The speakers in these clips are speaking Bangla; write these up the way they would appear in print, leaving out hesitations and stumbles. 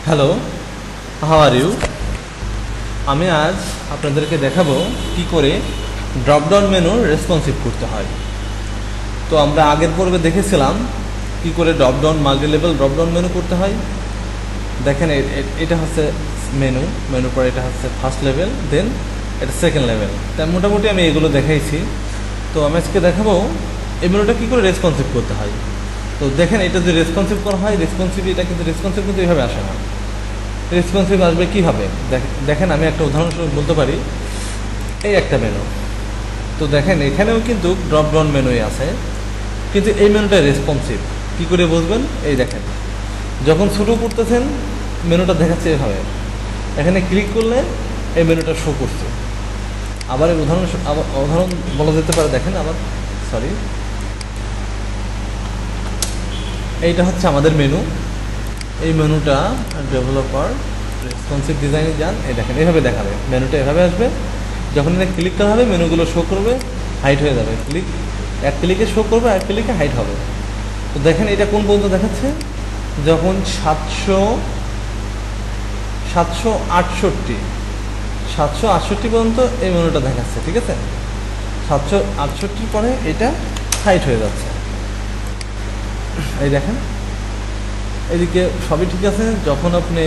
Hello, how are you? আমি আজ আপনাদেরকে দেখাবো কি করে ড্রপ ডাউন মেনু রেসপন্সিভ করতে হয়। তো আমরা আগের পর্বে দেখেছিলাম কি করে drop down multi level drop down menu করতে হয়। দেখেন এটা হচ্ছে মেনুর পর এটা হচ্ছে ফার্স্ট লেভেল, দেন এটা সেকেন্ড লেভেল। তাই মোটামুটি আমি এগুলো দেখাইছি। তো আমি আজকে দেখাবো এই মেনুটা কী করে রেসপন্সিভ করতে হয়। তো দেখেন এটা যে রেসপন্সিভ করা হয়, এটা কিন্তু রেসপন্সিভ কিন্তু এইভাবে আসে না। রেসপন্সিভ আসবে কীভাবে দেখেন, আমি একটা উদাহরণস্বরূপ বলতে পারি। এই একটা মেনু, তো দেখেন এখানেও কিন্তু ড্রপ ডাউন মেনুই আছে, কিন্তু এই মেনুটা রেসপন্সিভ। কী করে বুঝবেন? এই দেখেন, যখন শুরু করতেছেন মেনুটা দেখাচ্ছে এভাবে, এখানে ক্লিক করলে এই মেনুটা শো করছে। আবার উদাহরণ বলা যেতে পারে। দেখেন আবার, সরি, এইটা হচ্ছে আমাদের মেনু। এই মেনুটা ডেভেলপার রেসপন্সিভ ডিজাইনে যান, এই দেখেন এভাবে দেখাবে, মেনুটা এভাবে আসবে। যখন এটা ক্লিক করা হবে মেনুগুলো শো করবে, হাইট হয়ে যাবে। এক ক্লিকে শো করবে, এক ক্লিকে হাইট হবে। তো দেখেন এটা কোন পর্যন্ত দেখাচ্ছে, যখন 768 পর্যন্ত এই মেনুটা দেখাচ্ছে। ঠিক আছে, 768 পরে এটা হাইট হয়ে যাচ্ছে। এই দেখেন এদিকে সবই ঠিক আছে। যখন আপনি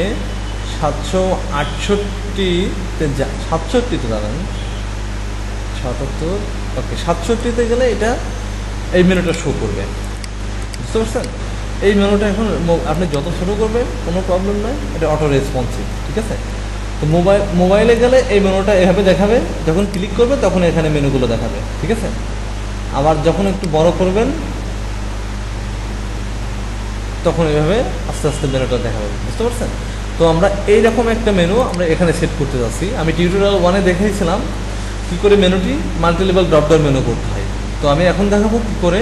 768-তে দাঁড়ান, 77, ওকে, 67-তে গেলে এটা এই মেনুটা শো করবে। বুঝতে পারছেন? এই মেনুটা এখন আপনি যত শুরু করবেন কোনো প্রবলেম নয়, এটা অটো রেসপন্সিভ। ঠিক আছে, তো মোবাইলে গেলে এই মেনুটা এভাবে দেখাবে, যখন ক্লিক করবে তখন এখানে মেনুগুলো দেখাবে। ঠিক আছে, আবার যখন একটু বড় করবেন তখন এইভাবে আস্তে আস্তে মেনুটা দেখাবে। বুঝতে পারছেন? তো আমরা এইরকম একটা মেনু আমরা এখানে সেট করতে যাচ্ছি। আমি টিউটোরিয়াল 1-এ দেখিয়েছিলাম কী করে মেনুটি মাল্টি লেভেল ড্রপডাউন মেনু করতে হয়। তো আমি এখন দেখাবো কী করে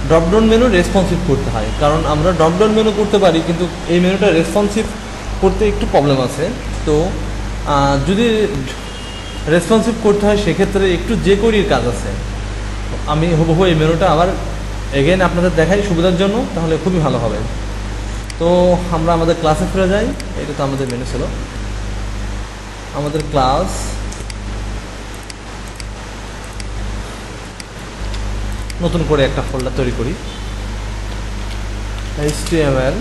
ড্রপডাউন মেনু রেসপন্সিভ করতে হয়। কারণ আমরা ড্রপডাউন মেনু করতে পারি, কিন্তু এই মেনুটা রেসপন্সিভ করতে একটু প্রবলেম আছে। তো যদি রেসপন্সিভ করতে হয় সেক্ষেত্রে একটু যে করির কাজ আছে। আমি হুবহু এই মেনুটা আবার এগেন আপনাদের দেখাই সুবিধার জন্য, তাহলে খুবই ভালো হবে। তো আমরা আমাদের ক্লাসে ফিরে যাই। এটা তো আমাদের মেনু ছিল, আমাদের ক্লাস। নতুন করে একটা ফোল্ডার তৈরি করি, HTML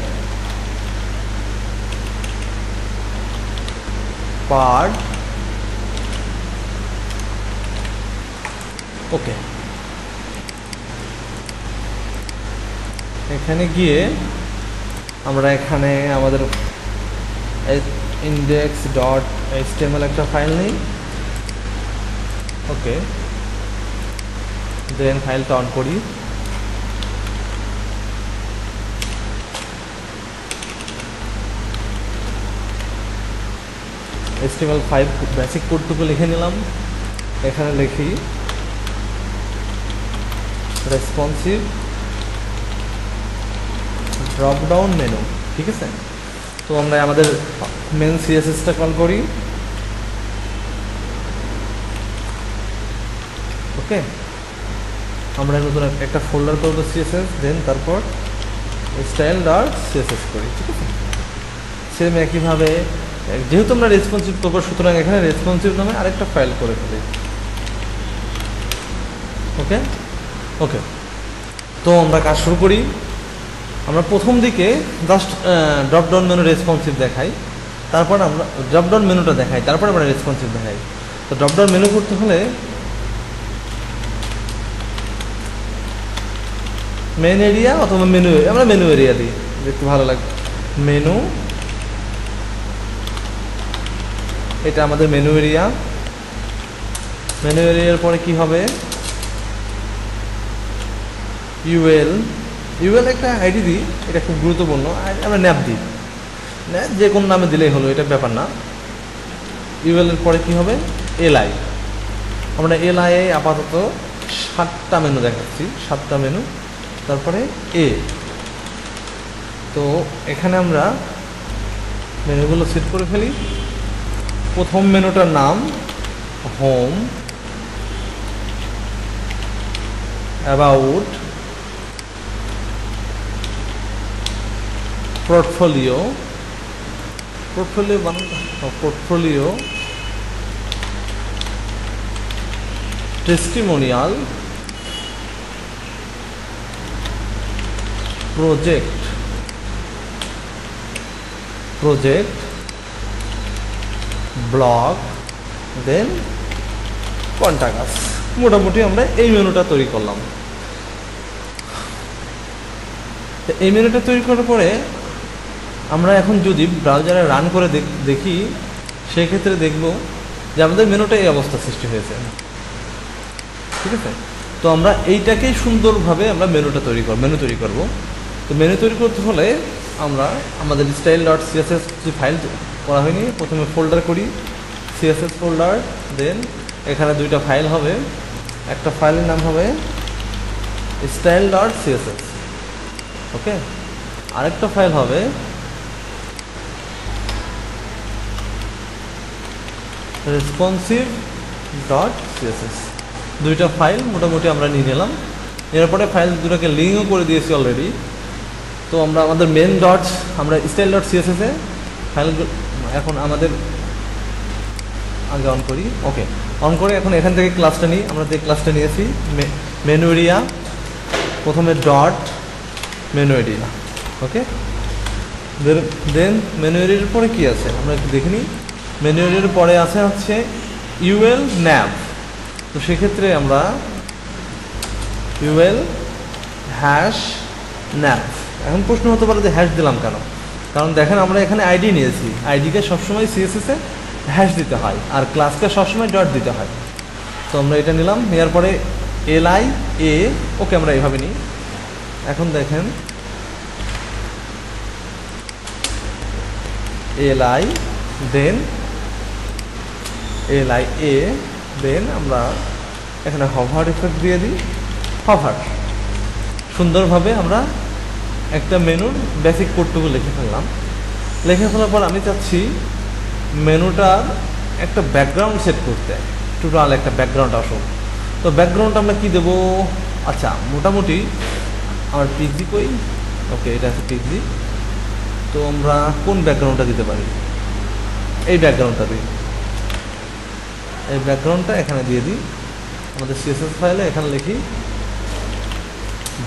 পার্ট। ওকে, এখানে গিয়ে আমরা এখানে আমাদের index.html একটা ফাইল নিই। ওকে, দেন ফাইলটা অন করি। HTML5 বেসিক কোডটুকু লিখে নিলাম। এখানে লিখি রেসপন্সিভ ড্রপ ডাউন মেনু। ঠিক আছে, তো আমরা আমাদের মেন সিএসএসটা কল করি। ওকে, আমরা নতুন একটা ফোল্ডার করবো সিএসএস, দেন তারপর style.css করি। ঠিক আছে, সেম একইভাবে যেহেতু আমরা রেসপন্সিভ করবো, সুতরাং এখানে রেসপন্সিভ নামে আরেকটা ফাইল করে ফেলি। ওকে ওকে, তো আমরা কাজ শুরু করি। আমরা প্রথম দিকে জাস্ট ড্রপডাউন মেনু রেসপন্সিভ দেখাই, তারপর আমরা ড্রপডাউন মেনুটা দেখাই, তারপর আমরা রেসপন্সিভ দেখাই। তো ড্রপডাউন মেনু করতে হলে মেন এরিয়া অথবা আমরা মেনু এরিয়া দিই, দেখতে ভালো লাগে। মেনু, এটা আমাদের মেনু এরিয়ার পরে কি হবে, ইউএল একটা আইডি দিই, এটা খুব গুরুত্বপূর্ণ। আমরা ন্যাপ দিই, যে কোনো নামে দিলেই হলো, এটা ব্যাপার না। ইউএল এর পরে কি হবে, এলআই। আমরা এলআই আপাতত 7টা মেনু দেখাচ্ছি, 7টা মেনু। তারপরে এ, তো এখানে আমরা মেনুগুলো সেট করে ফেলি। প্রথম মেনুটার নাম হোম, অ্যাবাউট, পোর্টফোলিও, পোর্টফোলিও বানানো, পোর্টফোলিও টেস্টিমোনিয়াল প্রজেক্ট ব্লগ দেন কন্টাক্টস। মোটামুটি আমরা এই মেনুটা তৈরি করলাম। তো এই মেনুটা তৈরি করার পরে আমরা এখন যদি ব্রাউজারে রান করে দেখি, সেক্ষেত্রে দেখব যে আমাদের মেনুটা এই অবস্থা সৃষ্টি হয়েছে। ঠিক আছে, তো আমরা এইটাকেই সুন্দরভাবে আমরা মেনু তৈরি করব। তো মেনু তৈরি করতে হলে আমরা আমাদের style.css যে ফাইল করা হয়নি, প্রথমে ফোল্ডার করি, css ফোল্ডার, দেন এখানে দুইটা ফাইল হবে। একটা ফাইলের নাম হবে style.css, ওকে, আরেকটা ফাইল হবে responsive.css। দুইটা ফাইল মোটামুটি আমরা নিয়ে নিলাম। এরপরে ফাইল দুটোকে লিঙ্কও করে দিয়েছি অলরেডি। তো আমরা আমাদের মেন আমরা style.css এ ফাইল এখন আমাদের আগে অন করি, ওকে, অন করে এখন এখান থেকে ক্লাসটা নিই। আমরা যে ক্লাসটা নিয়েছি মেনু এরিয়া, প্রথমে মেনু এরিয়া, ওকে, দেন মেনু এরিয়ার পরে কি আছে আমরা একটু দেখে নিই। মেনু এরিয়ার পরে আছে হচ্ছে UL nav। তো সেক্ষেত্রে আমরা UL #nav। এখন প্রশ্ন হতে পারে যে হ্যাশ দিলাম কেন? কারণ দেখেন আমরা এখানে আইডি নিয়েছি, আইডিকে সবসময় CSS এ হ্যাশ দিতে হয়, আর ক্লাসকে সবসময় ডট দিতে হয়। তো আমরা এটা নিলাম, নেওয়ার পরে LIA, ওকে, আমরা এইভাবে নিই। এখন দেখেন LI দেন LIA, দেন আমরা এখানে হভার ইফেক্ট দিয়ে দিই, হভার। সুন্দরভাবে আমরা একটা মেনুর বেসিক কোডটুকু লিখে ফেললাম। লিখে ফেলার পর আমি চাচ্ছি মেনুটার একটা ব্যাকগ্রাউন্ড সেট করতে, টোটাল একটা ব্যাকগ্রাউন্ড আসুক। তো ব্যাকগ্রাউন্ড আমরা কি দেবো? আচ্ছা, মোটামুটি আমার পিজি কই, ওকে, এটা আছে পিজি। তো আমরা কোন ব্যাকগ্রাউন্ডটা দিতে পারি? এই ব্যাকগ্রাউন্ডটা দিই, এই ব্যাকগ্রাউন্ডটা এখানে দিয়ে দিই। আমাদের CSS ফাইলে এখানে লিখি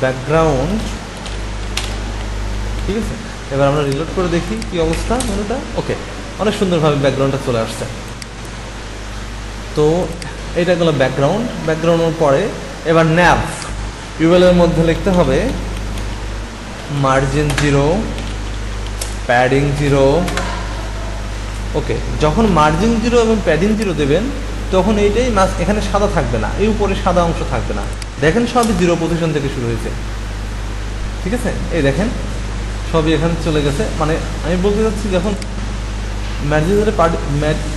ব্যাকগ্রাউন্ড, ঠিক আছে। এবার আমরা রিলোড করে দেখি কি অবস্থা মেনুটা, ওকে, অনেক সুন্দরভাবে ব্যাকগ্রাউন্ডটা চলে আসছে। তো এইটা গেল ব্যাকগ্রাউন্ডের পরে এবার nav UL এর মধ্যে লিখতে হবে মার্জিন 0, প্যাডিং 0, ওকে। যখন মার্জিন 0 এবং প্যাডিং 0 দেবেন তখন এইটাই এখানে সাদা থাকবে না, এই উপরে সাদা অংশ থাকবে না। দেখেন সবই 0 পজিশন থেকে শুরু হয়েছে, ঠিক আছে। এই দেখেন সবই এখানে চলে গেছে। মানে আমি বলতে চাচ্ছি যখন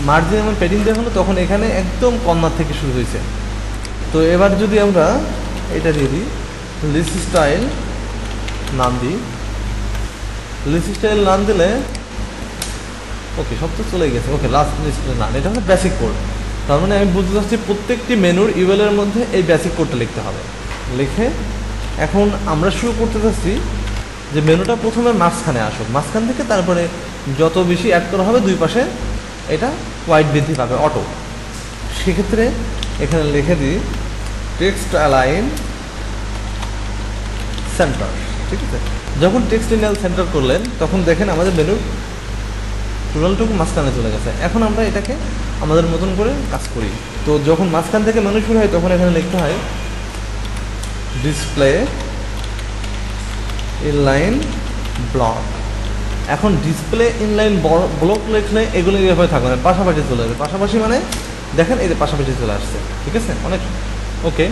মার্জিন এবং প্যাডিং দেওয়া হলো তখন এখানে একদম কর্নার থেকে শুরু হয়েছে। তো এবার যদি আমরা এটা দিয়ে দিই লিস্ট স্টাইল নাম দিই, লিস্ট স্টাইল নাম দিলে ওকে, সব তো চলে গেছে, ওকে, লাস্ট লিস্ট নাম, এটা হচ্ছে বেসিক কোড। তার মানে আমি বুঝতে চাচ্ছি প্রত্যেকটি মেনুর UL এর মধ্যে এই বেসিক কোডটা লিখতে হবে। লিখে এখন আমরা শুরু করতে চাচ্ছি যে মেনুটা প্রথমে মাঝখানে আসুক, মাঝখান থেকে তারপরে যত বেশি অ্যাড করা হবে দুই পাশে এটা হোয়াইট বৃদ্ধি পাবে অটো। সেক্ষেত্রে এখানে লিখে দিই টেক্সট অ্যালাইন সেন্টার, ঠিক আছে। যখন টেক্সট অ্যালাইন সেন্টার করলেন তখন দেখেন আমাদের মেনুর টোটালটুকু মাঝখানে চলে গেছে। এখন আমরা এটাকে আমাদের মতন করে কাজ করি। তো যখন মাঝখান থেকে মেনু শুরু হয় তখন এখানে লিখতে হয় ডিসপ্লে ইনলাইন ব্লক। এখন ডিসপ্লে ইনলাইন ব্লক লিখলে এগুলো এইভাবে থাকবে না, পাশাপাশি চলে যাবে। পাশাপাশি মানে দেখেন এই যে পাশাপাশি চলে আসছে, ঠিক আছে, অনেক ওকে।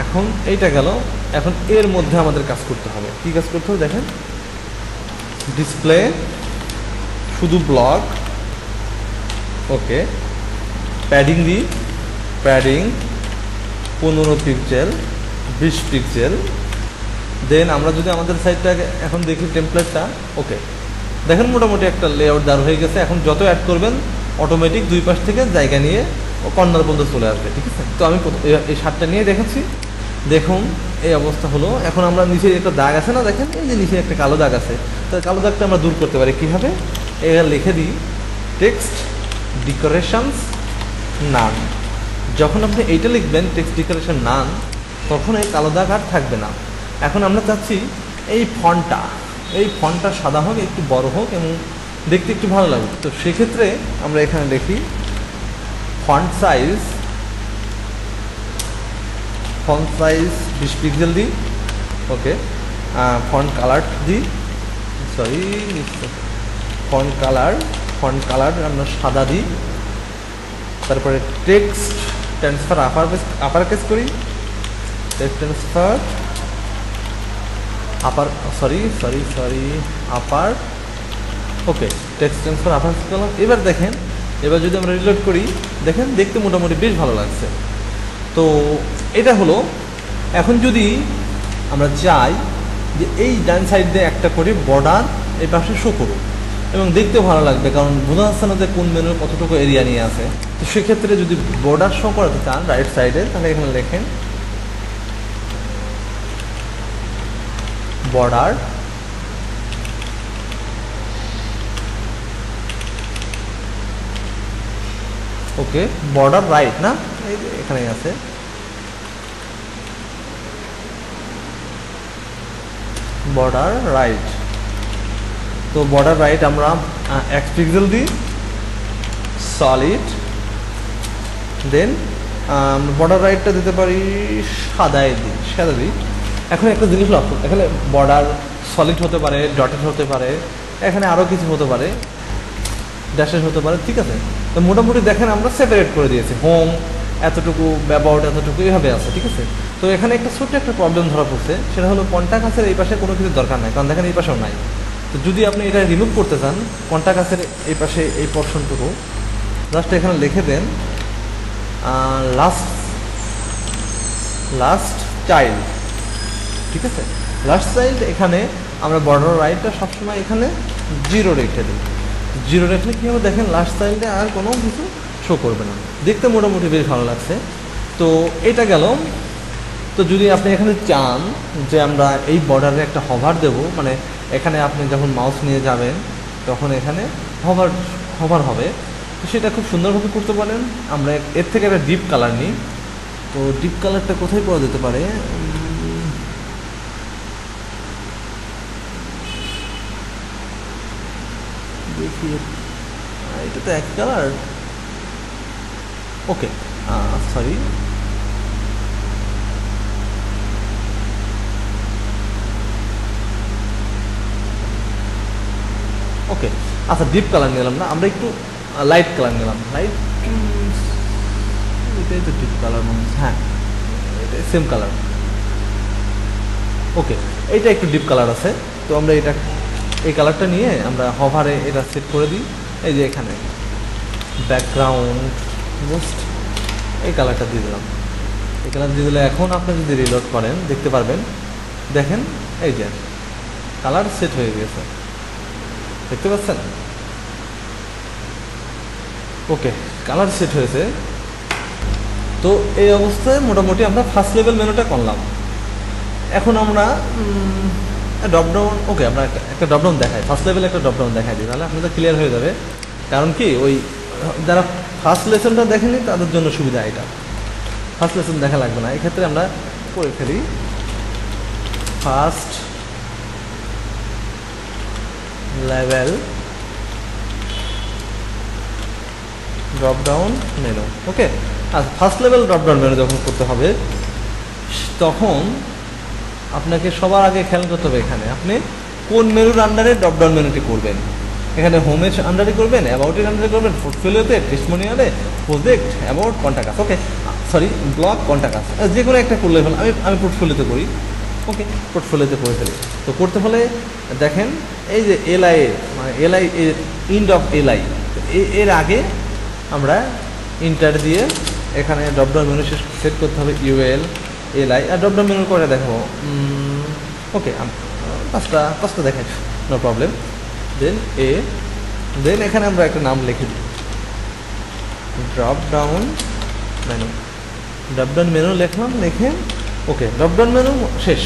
এখন এইটা গেল, এখন এর মধ্যে আমাদের কাজ করতে হবে। কি কাজ করতে হবে দেখেন, ডিসপ্লে শুধু ব্লক, ওকে, প্যাডিং দিই, প্যাডিং 15 পিক্সেল 20 পিক্সেল। দেন আমরা যদি আমাদের সাইডটাকে এখন দেখি টেমপ্লেটটা, ওকে, দেখেন মোটামুটি একটা লেআউট দাঁড় হয়ে গেছে। এখন যত অ্যাড করবেন অটোমেটিক দুই পাশ থেকে জায়গা নিয়ে কর্নার পর্যন্ত চলে আসবে, ঠিক আছে। তো আমি এই শার্টটা নিয়ে দেখেছি, দেখুন এই অবস্থা হলো। এখন আমরা নিচে একটা দাগ আছে না, দেখেন এই যে নিচে একটা কালো দাগ আছে, তো কালো দাগটা আমরা দূর করতে পারি কীভাবে? এটা লিখে দিই টেক্সট ডেকোরেশনস নান। যখন আপনি এইটা লিখবেন টেক্সট ডেকোরেশন নান, তখন এই কালো দাগ আর থাকবে না। এখন আমরা চাচ্ছি এই ফন্টটা সাদা হোক, একটু বড় হোক এবং দেখতে একটু ভালো লাগবে। তো সেক্ষেত্রে আমরা এখানে লিখি ফন্ট সাইজ 20 পিক্সেল দিই। ওকে, ফন্ট কালার দিই, ফন্ট কালার আমরা সাদা দিই। তারপরে টেক্সট ট্রান্সফার আপার কেস করি, টেক্সট ট্রান্সফার আপার, ওকে, টেক্সট ট্রান্সফার আপার করলাম। এবার দেখেন, এবার যদি আমরা রিলোড করি, দেখেন দেখতে মোটামুটি বেশ ভালো লাগছে। তো এটা হলো। এখন যদি আমরা চাই যে এই ডান সাইড দিয়ে একটা করে বর্ডার এই পাশে শো করুক এবং দেখতে ভালো লাগবে, কারণ বোঝা যাচ্ছে না যে কোন মেনুর কতটুকু এরিয়া নিয়ে আছে। তো সেক্ষেত্রে যদি বর্ডার শো করাতে চান রাইট সাইডে, তাহলে এখানে লেখেন বর্ডার, ওকে, বর্ডার রাইট না, এই যে এখানেই আছে, বর্ডার রাইট। তো বর্ডার রাইট আমরা 1 পিক্সেল দিই, সলিড, দেন বর্ডার রাইটটা দিতে পারি সাদা দিই। এখন একটা জিনিস লক্ষ্য, এখানে বর্ডার সলিড হতে পারে, ডটেড হতে পারে, এখানে আরও কিছু হতে পারে, ড্যাশের হতে পারে, ঠিক আছে। তো মোটামুটি দেখেন আমরা সেপারেট করে দিয়েছি, হোম এতটুকু, অ্যাবাউট এতটুকু, এইভাবে আছে, ঠিক আছে। তো এখানে একটা ছোট্ট একটা প্রবলেম ধরা পড়ছে, সেটা হলো কন্টাক্ট এই পাশে কোনো কিছু দরকার নাই, কারণ দেখেন এই পাশেও নাই। তো যদি আপনি এটা রিমুভ করতে চান, কন্টাক্ট এই পাশে এই পোর্শনটুকু জাস্ট এখানে লিখে দেন লাস্ট চাইল্ড, ঠিক আছে। লাস্ট চাইল্ড, এখানে আমরা বর্ডার রাইটটা সবসময় এখানে 0 রেখে দিই। 0 রেখলে কী হবে দেখেন, লাস্ট চাইল্ডে আর কোনো কিছু শো করবে না, দেখতে মোটামুটি বেশ ভালো লাগছে। তো এটা গেল। তো যদি আপনি এখানে চান যে আমরা এই বর্ডারে একটা হভার দেব, মানে এখানে আপনি যখন মাউস নিয়ে যাবেন তখন এখানে হভার হবে, তো সেটা খুব সুন্দরভাবে করতে পারেন। আমরা এর থেকে একটা ডিপ কালার নিই। তো ডিপ কালারটা কোথায় পাওয়া যেতে পারে, দেখি, এটা তো এক কালার, ওকে, সরি, ওকে, আচ্ছা, ডিপ কালার নিলাম না, আমরা একটু লাইট কালার নিলাম, এটাই তো ডিপ কালার মনে হচ্ছে, হ্যাঁ এটাই সেম কালার, ওকে, এইটা একটু ডিপ কালার আছে। তো আমরা এই কালারটা নিয়ে আমরা হভারে এটা সেট করে দিই। এই যে এখানে ব্যাকগ্রাউন্ড জাস্ট এই কালারটা দিয়ে দিলাম। এই কালার দিয়ে দিলে এখন আপনি যদি রিলোড করেন দেখতে পারবেন, দেখেন এই যে কালার সেট হয়ে গেছে, দেখতে পাচ্ছেন, ওকে, কালার সেট হয়েছে। তো এই অবস্থায় মোটামুটি আমরা ফার্স্ট লেভেল মেনুটা করলাম। এখন আমরা ড্রপডাউন, ওকে, আমরা একটা ড্রপডাউন দেখাই, ফার্স্ট লেভেলে একটা ড্রপডাউন দেখাই দিই, তাহলে আপনাদের ক্লিয়ার হয়ে যাবে। কারণ কি, ওই যারা ফার্স্ট লেসনটা দেখেনি তাদের জন্য সুবিধা, এটা ফার্স্ট লেসন দেখা লাগবে না। এক্ষেত্রে আমরা করে ফেলি ফার্স্ট লেভেল ড্রপডাউন মেনু, ওকে। আচ্ছা, ফার্স্ট লেভেল ড্রপডাউন মেনু যখন করতে হবে তখন আপনাকে সবার আগে খেয়াল করতে হবে এখানে আপনি কোন মেনুর আন্ডারে ড্রপডাউন মেনুটি করবেন। এখানে হোমের আন্ডারে করবেন, অ্যাবাউটের আন্ডারে করবেন, পোর্টফোলিওতে, টেস্টিমোনিয়ালে, project, about, contact, okay, sorry, blog, contact, যে কোনো একটা করলে হলো। আমি পোর্টফোলিওতে করি, ওকে, পোর্টফোলিওতে করে ফেলি। তো করতে হলে দেখেন এই যে এলআই, মানে এলআই ইন্ড অফ এলআই, এর আগে আমরা ইন্টার দিয়ে এখানে ড্রপডাউন মেনু সেট করতে হবে, ইউএল এলআই, আর ড্রপডাউন মেনু করে দেখাবো, ওকে, পাঁচটা দেখাই, নো প্রবলেম। দেন এখানে আমরা একটা নাম লিখে দিই, ড্রপডাউন মেনু লিখলাম, লিখে ওকে, ড্রপডাউন মেনু শেষ।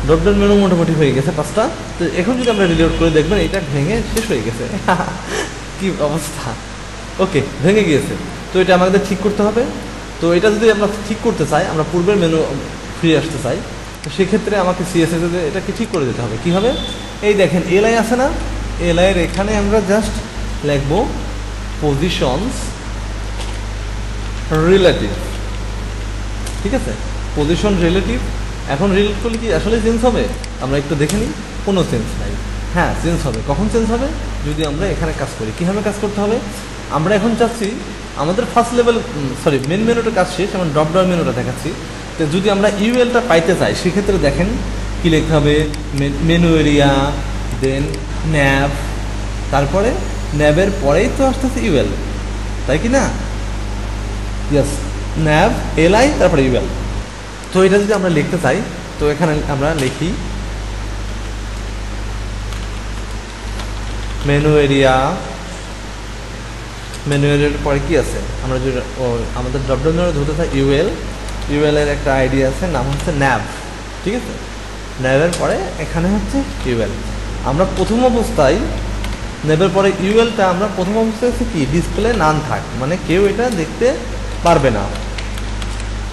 ড্রপডাউন মেনু মোটামুটি হয়ে গেছে 5টা। তো এখন যদি আমরা রিলোড করে দেখবেন এটা ভেঙে শেষ হয়ে গেছে। কি অবস্থা, ওকে ভেঙে গিয়েছে। তো এটা আমাদের ঠিক করতে হবে। তো এটা যদি আমরা ঠিক করতে চাই, আমরা পূর্বের মেনু ফিরে আসতে চাই, তো সেক্ষেত্রে আমাকে সিএসএস এটাকে ঠিক করে দিতে হবে। কী হবে, এই দেখেন এলআই আছে না, এলআইয়ের এখানে আমরা জাস্ট লিখবো পজিশনস রিলেটিভ, ঠিক আছে, পজিশন রিলেটিভ। এখন রিলেট করলে কি আসলে চেঞ্জ হবে, আমরা একটু দেখে নিই। কোনো চেঞ্জ নাই। হ্যাঁ চেঞ্জ হবে, কখন চেঞ্জ হবে, যদি আমরা এখানে কাজ করি। কীভাবে কাজ করতে হবে, আমরা এখন চাচ্ছি আমাদের ফার্স্ট লেভেল মেন মেনুটা কাজ শেষ, যেমন ড্রপ ডাউন মেনুটা দেখাচ্ছি। তো যদি আমরা ইউএলটা পাইতে চাই, সেক্ষেত্রে দেখেন কী লিখতে হবে, মেনু এরিয়া, দেন ন্যাব, তারপরে ন্যাবের পরেই তো আসতেছে ইউএল, তাই কি না? ইয়েস, ন্যাব, এলআই, তারপরে ইউএল। তো এটা যদি আমরা লিখতে চাই, তো এখানে আমরা লিখি মেনু এরিয়া, মেনু এরিয়ার পরে কি আছে, আমরা যদি আমাদের ড্রপডাউন ধরতে চাই ইউএল, ইউএলের একটা আইডি আছে, নাম হচ্ছে ন্যাব, ঠিক আছে। ন্যাবের পরে এখানে হচ্ছে ইউএল। আমরা প্রথম অবস্থায় ন্যাবের পরে ইউএলটা আমরা প্রথম অবস্থায় হচ্ছে কি, ডিসপ্লে নান থাক, মানে কেউ এটা দেখতে পারবে না,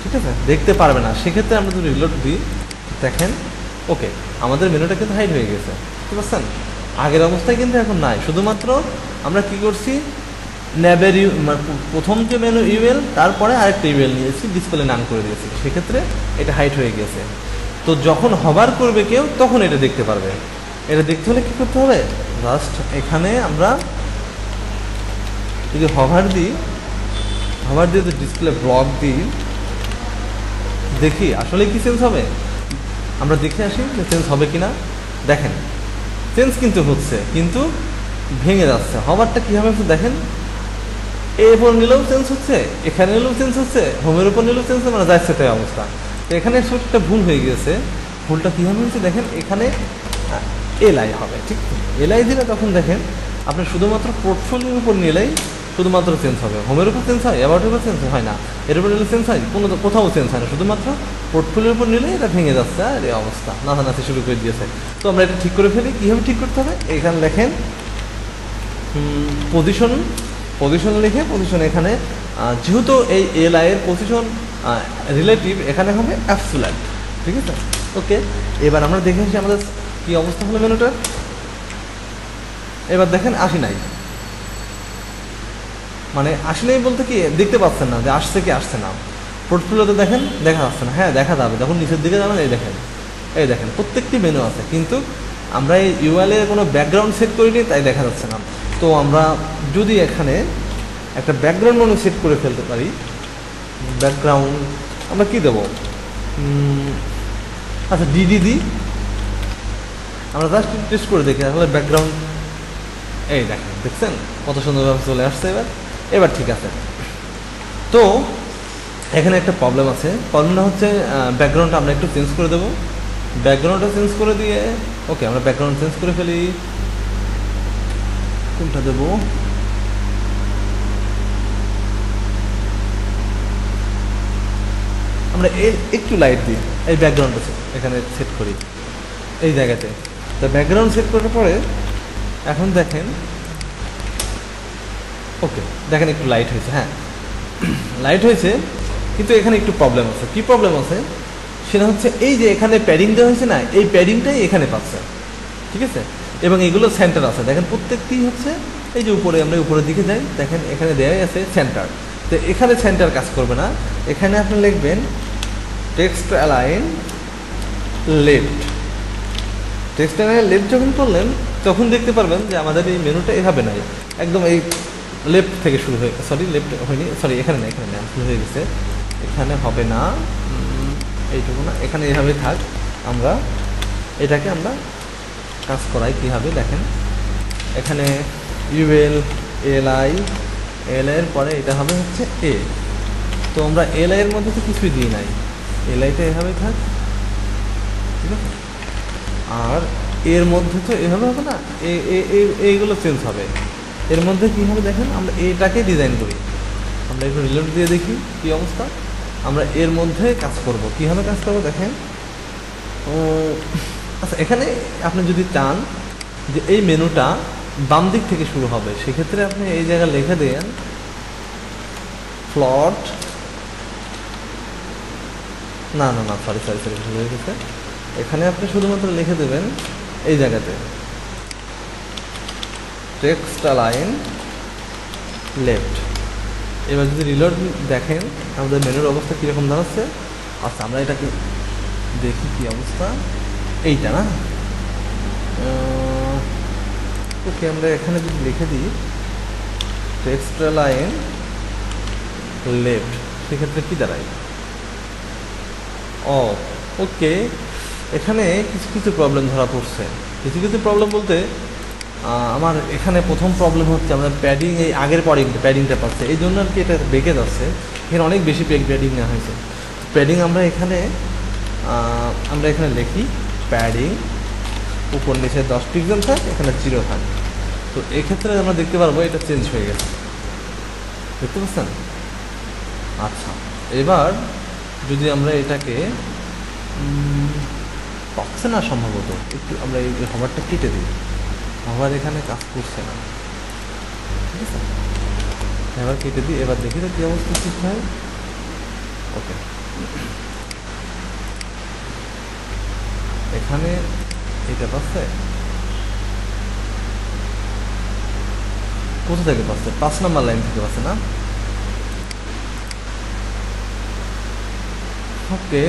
ঠিক আছে, দেখতে পারবে না। সেক্ষেত্রে আমরা যদি রিলোড দিই, দেখেন ওকে আমাদের মেনুটা কিন্তু হাইড হয়ে গেছে, বুঝতে পারছেন? আগের অবস্থায় কিন্তু এখন নাই, শুধুমাত্র আমরা কি করছি, ন্যাবের প্রথম যে মেনু ইউএল, তারপরে আরেকটা ইউএল নিয়েছি, ডিসপ্লে নান করে দিয়েছি, সেক্ষেত্রে এটা হাইড হয়ে গেছে। তো যখন হভার করবে কেউ, তখন এটা দেখতে পারবে। এটা দেখতে হলে কী করতে হবে, জাস্ট এখানে আমরা যদি হভার দিই, হভার দিয়ে যদি ডিসপ্লে ব্লক দিই, দেখি আসলে কি চেঞ্জ হবে, আমরা দেখে আসি যে চেঞ্জ হবে কি না। দেখেন চেঞ্জ কিন্তু হচ্ছে, কিন্তু ভেঙে যাচ্ছে। হভারটা কীভাবে হচ্ছে দেখেন, এর উপর নিলেও চেঞ্জ হচ্ছে, এখানে নিলেও চেঞ্জ হচ্ছে, হোমের উপর নিলেও চেঞ্জ হচ্ছে, মানে যাচ্ছে তাই অবস্থা। তো এখানে একটা ভুল হয়ে গিয়েছে। ভুলটা কীভাবে হয়েছে দেখেন, এখানে এলআই হবে, ঠিক, এলআই দিলে তখন দেখেন আপনি শুধুমাত্র পোর্টফোলিওর উপর নিলেই শুধুমাত্র চেঞ্জ হবে, হোমের উপর চেঞ্জ হয়, অ্যাবাউটের উপর চেঞ্জ হয় না, এর উপর নিলে চেঞ্জ হয়, কোথাও চেঞ্জ হয় না, শুধুমাত্র পোর্টফোলিওর উপর নিলে এটা ভেঙে যাচ্ছে, আর এই অবস্থা নাচানাচি শুরু করে দিয়েছে। তো আমরা এটা ঠিক করে ফেলি। কীভাবে ঠিক করতে হবে, এখানে লেখেন পজিশন, পজিশন লিখে, পজিশন এখানে যেহেতু এই এলআইয়ের পজিশন রিলেটিভ, এখানে হবে অ্যাবসোলিউট, ঠিক আছে, ওকে। এবার আমরা দেখে আসি আমাদের কী অবস্থা হলো মেনুটার। এবার দেখেন আসি নাই, মানে আসি নাই বলতে কি দেখতে পাচ্ছেন না যে আসছে কি আসছে না। পোর্টফোলিওতে দেখেন দেখা যাচ্ছে না, হ্যাঁ দেখা যাবে যখন নিচের দিকে যাবেন, এই দেখেন প্রত্যেকটি মেনু আছে, কিন্তু আমরা এই ইউএলের কোনো ব্যাকগ্রাউন্ড সেট করিনি, তাই দেখা যাচ্ছে না। তো আমরা যদি এখানে একটা ব্যাকগ্রাউন্ড মেনু সেট করে ফেলতে পারি, ব্যাকগ্রাউন্ড আমরা কি দেবো, আচ্ছা ডিডি দিই, আমরা জাস্ট টেস্ট করে দেখি আসলে ব্যাকগ্রাউন্ড, এই দেখেন দেখছেন কত সুন্দরভাবে চলে আসছে। এবার ঠিক আছে। তো এখানে একটা প্রবলেম আছে, প্রবলেমটা হচ্ছে ব্যাকগ্রাউন্ডটা আমরা একটু চেঞ্জ করে দেবো। ব্যাকগ্রাউন্ডটা চেঞ্জ করে দিয়ে, ওকে আমরা ব্যাকগ্রাউন্ড চেঞ্জ করে ফেলি। কোনটা দেবো, আমরা একটু লাইট দিই, এই ব্যাকগ্রাউন্ডটা এখানে সেট করি এই জায়গাতে। তো ব্যাকগ্রাউন্ড সেট করার পরে এখন দেখেন, ওকে দেখেন একটু লাইট হয়েছে, হ্যাঁ লাইট হয়েছে, কিন্তু এখানে একটু প্রবলেম আছে। কি প্রবলেম আছে সেটা হচ্ছে এই যে এখানে প্যাডিং দেওয়া হয়েছে না, এই প্যাডিংটাই এখানে পাচ্ছে, ঠিক আছে, এবং এগুলো সেন্টার আছে, দেখেন প্রত্যেকটি হচ্ছে এই যে উপরে, আমরা উপরের দিকে যাই, দেখেন এখানে দেওয়াই আছে সেন্টার। তো এখানে সেন্টার কাজ করবে না, এখানে আপনি লিখবেন text align left. Text align left যখন করলেন, তখন দেখতে পারবেন যে আমাদের এই মেনুটা এভাবে নাই, একদম এই লেফট থেকে শুরু হয়ে, সরি লেফট হয়নি, সরি এখানে না, এখানে না, শুরু হয়ে গেছে, এখানে হবে না, এইটুকু না, এখানে এভাবে থাক। আমরা এটাকে আমরা কাজ করাই কীভাবে দেখেন, এখানে ইউএল এলআই, এলআইয়ের পরে এটা হবে হচ্ছে এ। তো আমরা এলআইয়ের মধ্যে তো কিছুই দিই নাই, এলআইটা এভাবে থাক, ঠিক আছে, আর এর মধ্যে তো এভাবে হবে না, এইগুলো চেঞ্জ হবে। এর মধ্যে কী হবে দেখেন, আমরা এটাকে ডিজাইন করি, আমরা একটু রিলোড দিয়ে দেখি কী অবস্থা। আমরা এর মধ্যে কাজ করব, কীভাবে কাজ করবো দেখেন। আচ্ছা এখানে আপনি যদি চান যে এই মেনুটা বাম দিক থেকে শুরু হবে, সেক্ষেত্রে আপনি এই জায়গায় লিখে দেন প্লট, না না না সরি সরি সরি ভুল হয়ে গেছে, এখানে আপনি শুধুমাত্র লিখে দেবেন এই জায়গাতে টেক্সট লাইন লেফট। এবার যদি রিলোড দেখেন আমাদের মেনুর অবস্থা কীরকম দাঁড়াচ্ছে। আচ্ছা আমরা এটাকে দেখি কি অবস্থা, এইটা না, ওকে আমরা এখানে যদি লিখে দিই টেক্সট লাইন লেফট, সেক্ষেত্রে কী দাঁড়ায়? ও ওকে, এখানে কিছু কিছু প্রবলেম ধরা পড়ছে। কিছু কিছু প্রবলেম বলতে আমার এখানে প্রথম প্রবলেম হচ্ছে আমাদের প্যাডিং, এই আগের প্যাডিংটা পাচ্ছে, এই জন্য আর কি এটা বেঁকে যাচ্ছে। এখানে অনেক বেশি প্যাডিং নেওয়া হয়েছে। প্যাডিং আমরা এখানে লিখি প্যাডিং উপর নিচে 10 পিক্সেল থাক, এখানে 0 থাক। তো এক্ষেত্রে আমরা দেখতে পারবো এটা চেঞ্জ হয়ে গেছে, দেখতে পাচ্ছেন? আচ্ছা এবার যদি আমরা এটাকে পাচ্ছে না সম্ভবত, একটু আমরা এই হভারটা কেটে দিই, হভার এখানে কাজ করছে না, ঠিক আছে? এবার কেটে দিই, এবার দেখি তো কী অবস্থা সৃষ্টি হয়। ওকে এখানে এটা পাচ্ছে, কোথা থেকে পাচ্ছে? 5 নম্বর লাইন থেকে পাচ্ছে না? ওকে,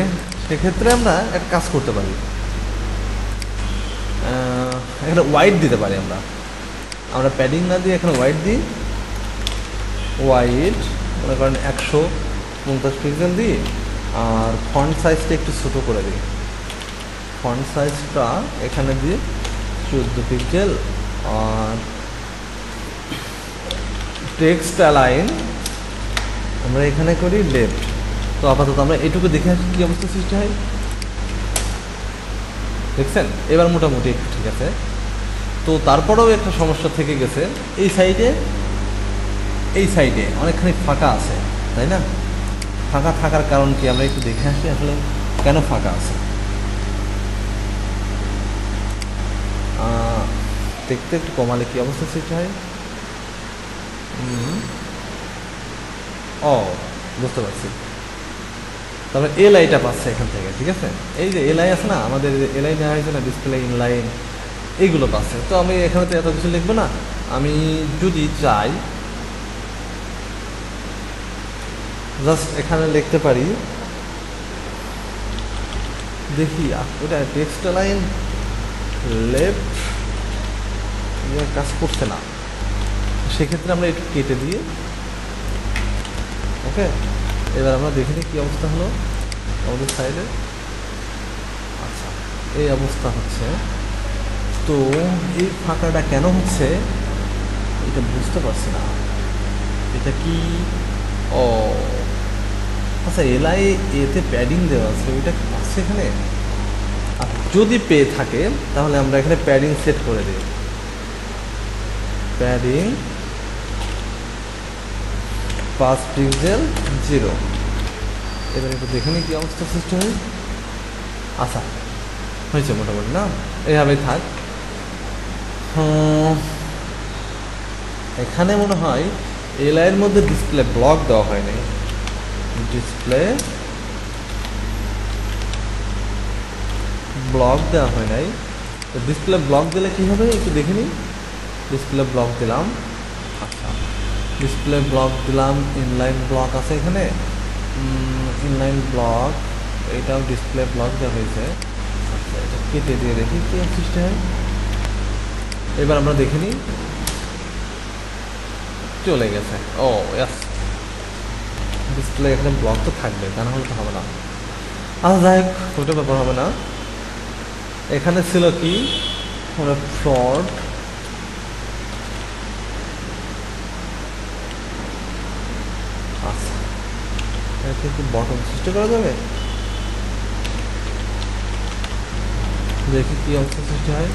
সেক্ষেত্রে আমরা একটা কাজ করতে পারি, এখানে হোয়াইট দিতে পারি। আমরা প্যাডিং না দিয়ে এখানে হোয়াইট দিই, হোয়াইট মনে করেন 150 পিক্সেল দিই, আর ফন্ট সাইজটা একটু ছোটো করে দিই, ফন্ট সাইজটা এখানে দিয়ে 14 পিক্সেল, আর টেক্সট লাইন আমরা এখানে করি লেফট। তো আপাতত আমরা এটুকু দেখে আসি কী অবস্থা সৃষ্টি হয়, দেখছেন? এবার মোটামুটি একটু ঠিক আছে। তো তারপরেও একটা সমস্যা থেকে গেছে, এই সাইডে অনেকখানি ফাঁকা আছে, তাই না? ফাঁকা থাকার কারণ কি আমরা একটু দেখে আসি আসলে কেন ফাঁকা আছে। দেখতে একটু কমালে কি অবস্থা সৃষ্টি হয়? ও বুঝতে পারছি, তবে এলআইটা পাচ্ছে এখান থেকে, ঠিক আছে? এই যে এলআই আছে না, আমাদের এলআই নেওয়া হয়েছে না, ডিসপ্লে ইনলাইন, এইগুলো পাচ্ছে। তো আমি এখানে তো এত কিছু লিখবো না, আমি যদি চাই জাস্ট এখানে লিখতে পারি, দেখি ওটা টেক্সট লাইন লেফট কাজ করছে না, সেক্ষেত্রে আমরা একটু কেটে দিয়ে, ওকে এবার আমরা দেখে নিই কী অবস্থা হলো আমাদের সাইডে। আচ্ছা এই অবস্থা হচ্ছে, তো এই ফাঁকাটা কেন হচ্ছে এটা বুঝতে পারছি না, এটা কি? ও আচ্ছা এলআই এতে প্যাডিং দেওয়া আছে, ওইটা আছে এখানে। আর যদি পেয়ে থাকে তাহলে আমরা এখানে প্যাডিং সেট করে দিই, প্যাডিং 5 পিক্সেল 0। এবার একটু দেখে নিই কী অবস্থা সৃষ্টি হয়। আচ্ছা হয়েছে মোটামুটি না, এইভাবেই থাক। এখানে মনে হয় এলআইয়ের মধ্যে ডিসপ্লে ব্লক দেওয়া হয়নি, ডিসপ্লে ব্লক দেওয়া হয় নাই। তো ডিসপ্লে ব্লক দিলে কী হবে একটু দেখে নিই। ডিসপ্লে ব্লক দিলাম, আচ্ছা ডিসপ্লে ব্লক দিলাম, ইনলাইন ব্লক আছে এখানে, ইনলাইন ব্লক, এটাও ডিসপ্লে ব্লক দেওয়া হয়েছে। আচ্ছা এটা কেটে দিয়ে দেখি কী সৃষ্টি হয়। এবার আমরা দেখে নিই, চলে গেছে। ও ইয়াস, ডিসপ্লে এখানে ব্লক তো থাকবে, তা না হলে তো হবে না। আচ্ছা যাই হোক, ওটা ব্যাপার হবে না। এখানে ছিল কি, আমরা ফ্রড আচ্ছা এতে কি বটন সৃষ্টি করা যাবে, দেখি কি অবস্থা সৃষ্টি হয়।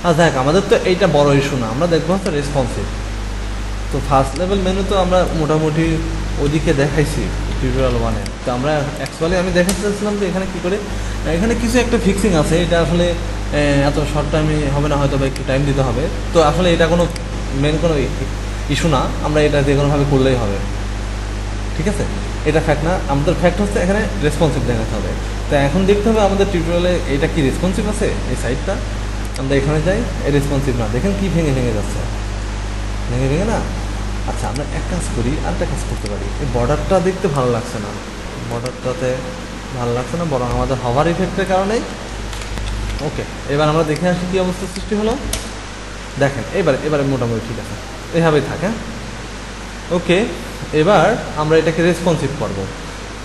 আচ্ছা দেখ, আমাদের তো এইটা বড় ইস্যু না, আমরা দেখবো হচ্ছে রেসপন্সিভ। তো ফার্স্ট লেভেল মেনু তো আমরা মোটামুটি ওদিকে দেখাইছি টিউটোরিয়াল 1-এ। তো আমরা অ্যাকচুয়ালি আমি দেখাতে চাচ্ছিলাম যে এখানে কী করে, এখানে কিছু একটা ফিক্সিং আছে, এটা আসলে এত শর্ট টাইমে হবে না, হয়তো বা একটু টাইম দিতে হবে। তো আসলে এটা কোনো মেন কোনো ইস্যু না, আমরা এটা যে কোনোভাবে করলেই হবে, ঠিক আছে। এটা ফ্যাক্ট না, আমাদের ফ্যাক্ট হচ্ছে এখানে রেসপন্সিভ দেখাতে হবে। তো এখন দেখতে হবে আমাদের টিউটোরিয়ালে এটা কি রেসপন্সিভ আছে, এই সাইডটা। আমরা এখানে যাই, এই রেসপন্সিভ না, দেখেন কি ভেঙে ভেঙে যাচ্ছে, ভেঙে ভেঙে না। আচ্ছা, আমরা এক কাজ করি, আরেকটা কাজ করতে পারি। এই বর্ডারটা দেখতে ভালো লাগছে না, বর্ডারটাতে ভালো লাগছে না, বরং আমাদের হভার ইফেক্টের কারণেই। ওকে, এবার আমরা দেখে আসি কী অবস্থা সৃষ্টি হলো। দেখেন এবারে মোটামুটি ঠিক আছে, এইভাবেই থাকে। ওকে, এবার আমরা এটাকে রেসপন্সিভ করব।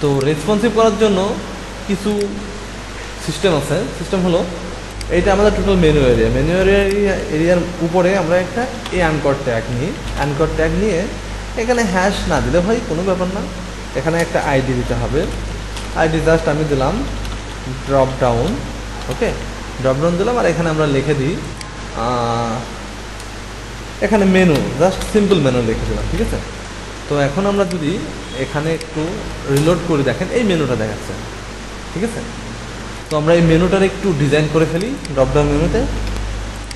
তো রেসপন্সিভ করার জন্য কিছু সিস্টেম আছে। সিস্টেম হলো এইটা আমাদের টোটাল মেনু এরিয়ার উপরে আমরা একটা অ্যানকর ট্যাগ নিই। অ্যানকর ট্যাগ নিয়ে এখানে হ্যাশ না দিলে ভাই কোনো ব্যাপার না, এখানে একটা আইডি দিতে হবে। আইডি জাস্ট আমি দিলাম ড্রপ ডাউন। ওকে, ড্রপ ডাউন দিলাম, আর এখানে আমরা লিখে দিই এখানে মেনু, জাস্ট সিম্পল মেনু লিখে দিলাম, ঠিক আছে। তো এখন আমরা যদি এখানে একটু রিলোড করে দেখেন, এই মেনুটা দেখাচ্ছে, ঠিক আছে। তো আমরা এই মেনুটার একটু ডিজাইন করে ফেলি ড্রপডাউন মেনুতে।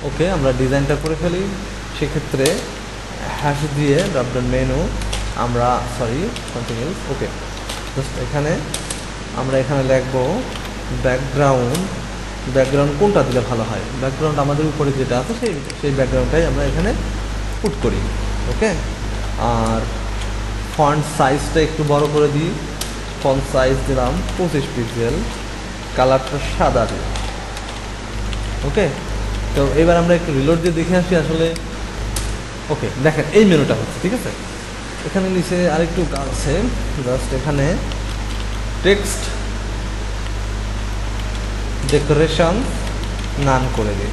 ওকে, আমরা ডিজাইনটা করে ফেলি। সেক্ষেত্রে হ্যাশ দিয়ে ড্রপডাউন মেনু আমরা সামথিং এলস। ওকে, জাস্ট এখানে আমরা এখানে লিখবো ব্যাকগ্রাউন্ড কোনটা দিলে ভালো হয়। ব্যাকগ্রাউন্ড আমাদের উপরে যেটা আছে সেই ব্যাকগ্রাউন্ডটাই আমরা এখানে পুট করি। ওকে, আর ফন্ট সাইজটা একটু বড় করে দিই। ফন্ট সাইজ দিলাম 25 পিক্সেল, কালারটা সাদা দিই। ওকে, তো এবার আমরা একটু রিলোড দিয়ে দেখে আসি আসলে। ওকে, দেখেন এই মেনুটা হচ্ছে, ঠিক আছে। এখানে নিচে আরেকটু কাজ আছে, জাস্ট এখানে টেক্সট ডেকোরেশন নান করে দিই।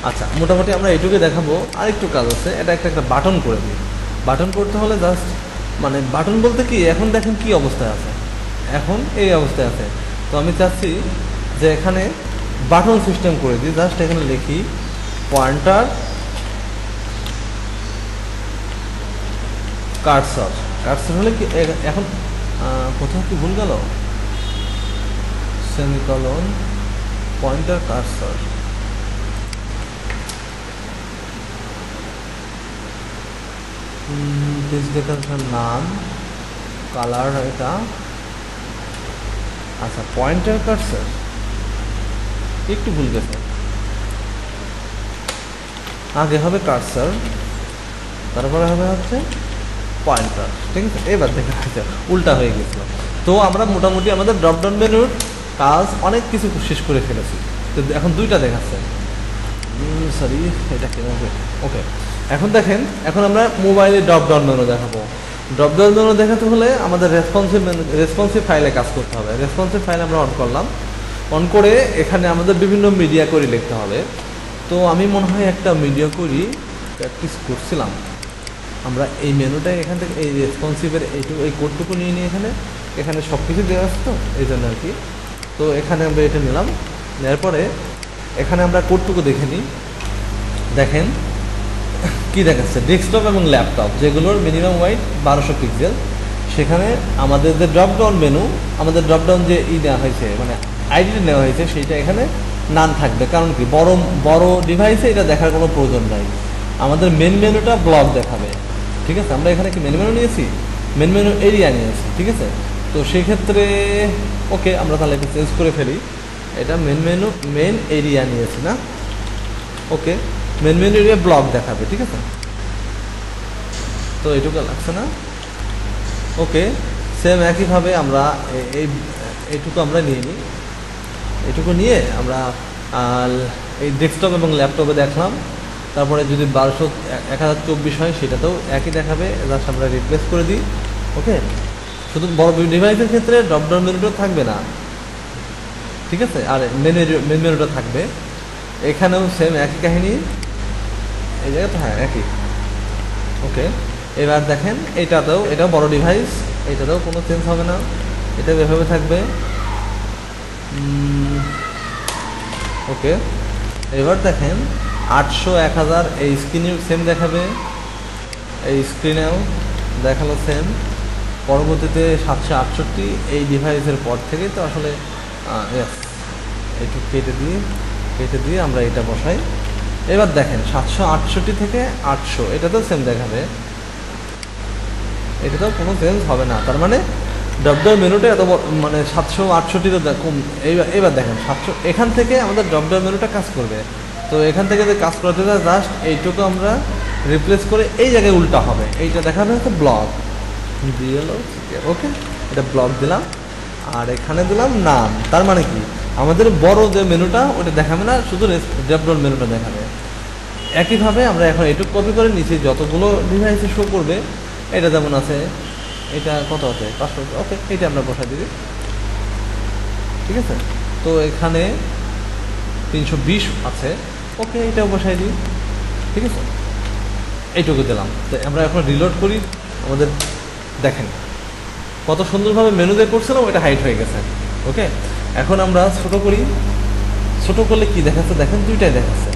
আচ্ছা, মোটামুটি আমরা এইটুকুই দেখাবো। আরেকটু কাজ আছে, এটা একটা বাটন করে দিই। বাটন করতে হলে জাস্ট মানে বাটন বলতে কি, এখন দেখেন কি অবস্থায় আছে, এখন এই অবস্থায় আছে। তো আমি চাচ্ছি যে এখানে বাটন সিস্টেম করে দিই। জাস্ট এখানে লিখি পয়েন্টার কার্সর। কার্সর হলে কি এখন কোথাও কি ভুল গেল, সেমিকলন পয়েন্টার কার্সর। নাম কালার এটা, আচ্ছা পয়েন্টার কার্সর একটু ভুল গেছে, আগে হবে কার্সর, তারপরে হবে হচ্ছে পয়েন্টার, ঠিক আছে। এবার দেখা যাচ্ছে উল্টা হয়ে গেছিল। তো আমরা মোটামুটি আমাদের ড্রপডাউন মেনুর কাজ অনেক কিছু শেষ করে ফেলেছি। তো এখন দুইটা দেখাচ্ছে, এটা কেন। ওকে, এখন দেখেন, এখন আমরা মোবাইলে ড্রপডাউন মেনু দেখাবো। ড্রপডাউন মেনু দেখাতে হলে আমাদের রেসপন্সিভ ফাইলে কাজ করতে হবে। রেসপন্সিভ ফাইল আমরা অন করলাম, অন করে এখানে আমাদের বিভিন্ন মিডিয়া কোরি লিখতে হবে। তো আমি মনে হয় একটা মিডিয়া কোরি প্র্যাকটিস করছিলাম। আমরা এই মেনুটাই এখান থেকে এই রেসপন্সিভের এই কোডটুকু নিয়ে নিই। এখানে সব কিছু দেওয়া আছে, তো এই জন্য আর কি। তো এখানে আমরা এটা নিলাম, নেওয়ার পরে এখানে আমরা কোডটুকু দেখে নিই। দেখেন কি দেখাচ্ছে, ডেস্কটপ এবং ল্যাপটপ যেগুলোর মিনিমাম ওয়াইড 1200 পিক্সেল। সেখানে আমাদের যে ড্রপডাউন মেনু, আমাদের ড্রপডাউন যে নেওয়া হয়েছে, মানে আইডি নেওয়া হয়েছে, সেইটা এখানে নান থাকবে। কারণ কি, বড় ডিভাইসে এটা দেখার কোনো প্রয়োজন নাই। আমাদের মেন মেনুটা ব্লক দেখাবে, ঠিক আছে। আমরা এখানে কি মেন মেনু নিয়েছি, মেন মেনু এরিয়া নিয়েছি, ঠিক আছে। তো সেই ক্ষেত্রে ওকে, আমরা তাহলে এটা চেঞ্জ করে ফেলি। এটা মেন এরিয়া নিয়েছি না। ওকে, মেন এরিয়া ব্লক দেখাবে, ঠিক আছে। তো এইটুকু লাগছে না। ওকে, সেম একইভাবে আমরা এইটুকু আমরা নিয়ে নিই। এইটুকু নিয়ে আমরা এই ডেস্কটপ এবং ল্যাপটপে দেখলাম। তারপরে যদি 1024 হয় সেটাতেও একই দেখাবে, জাস্ট আমরা রিপ্লেস করে দিই। ওকে, শুধু বড় ডিভাইসের ক্ষেত্রে ড্রপডাউন মেনুটা থাকবে না, ঠিক আছে। আর মেন মেনুটা থাকবে। এখানেও সেম একই কাহিনী, এই জায়গাতে হ্যাঁ একই। ওকে, এবার দেখেন এটাও বড় ডিভাইস, এটাতেও কোনো চেঞ্জ হবে না, এটা এভাবে থাকবে। ওকে, এবার দেখেন 800 1000 এই স্ক্রিনেও সেম দেখাবে, এই স্ক্রিনেও দেখালো সেম। পরবর্তীতে 768 এই ডিভাইসের পর থেকে। তো আসলে একটু কেটে দিই, কেটে দিয়ে আমরা এটা বসাই। এবার দেখেন 768 থেকে 800, এটা তো সেম দেখাবে, এটা তো কোনো চেঞ্জ হবে না। তার মানে ড্রপডাউন মেনুটা এত মানে 768 কম। এবার দেখেন 700, এখান থেকে আমাদের ড্রপডাউন মেনুটা কাজ করবে। তো এখান থেকে যে কাজ করতে যায় জাস্ট এইটুকু আমরা রিপ্লেস করে এই জায়গায় উল্টা হবে, এইটা দেখাবে হচ্ছে ব্লক দিলো। ওকে, এটা ব্লক দিলাম আর এখানে দিলাম নাম। তার মানে কি আমাদের বড় যে মেনুটা ওটা দেখাবে না, শুধু ড্রপডাউন মেনুটা দেখাবে। একইভাবে আমরা এখন এইটুকু কপি করে নিচে যতগুলো ডিভাইসে শো করবে, এটা যেমন আছে, এটা কত আছে 500, ওকে এটা আমরা বসাই দিবি। ঠিক আছে, তো এখানে 320 আছে, ওকে এটাও বসাই দিই। ঠিক আছে, এইটুকু দিলাম। তো আমরা এখন রিলোড করি, আমাদের দেখেন কত সুন্দরভাবে মেনু দিয়ে করছিলাম, ওইটা হাইট হয়ে গেছে। ওকে, এখন আমরা ছোট করি। ছোট করলে কি দেখাচ্ছে দেখেন, দুইটাই দেখাচ্ছে।